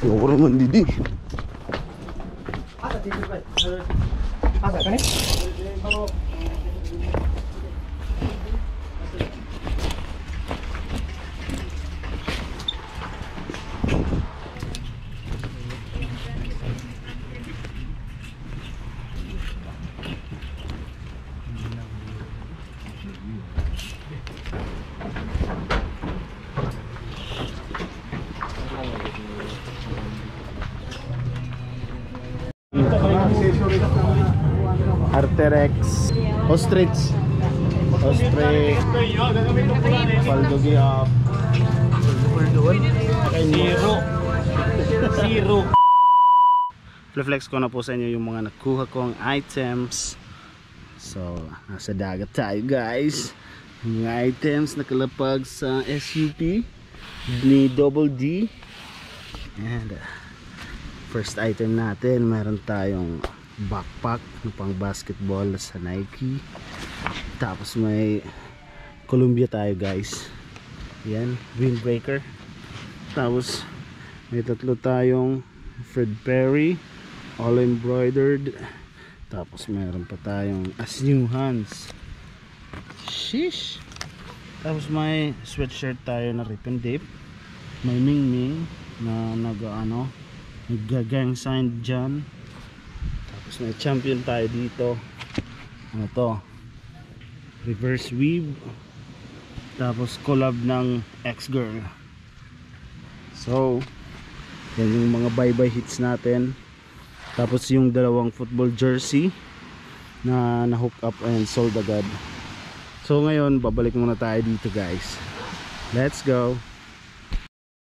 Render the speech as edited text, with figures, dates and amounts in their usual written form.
Ayoko naman didi. Arterex, ostrich, paldogi up, zero. Flex ko na po sa inyo yung mga nakuha kong items. So, nasa dagat tayo guys. Yung mga items nakalapag sa SUP ni Double D. And first item natin, meron tayong backpack na pang basketball sa Nike. Tapos may Columbia tayo guys. Yan, windbreaker. Tapos may tatlo tayong Fred Perry, all embroidered. Tapos meron pa tayong As New Hands. Sheesh. Tapos may sweatshirt tayo na rip and dip. May Ming Ming na nag-gang sign dyan. Tapos may champion tayo dito. Ano to? Reverse weave. Tapos collab ng X-Girl. So yan yung mga bye-bye hits natin. Tapos yung dalawang football jersey na na-hook up and sold agad. So ngayon babalik muna tayo dito guys. Let's go.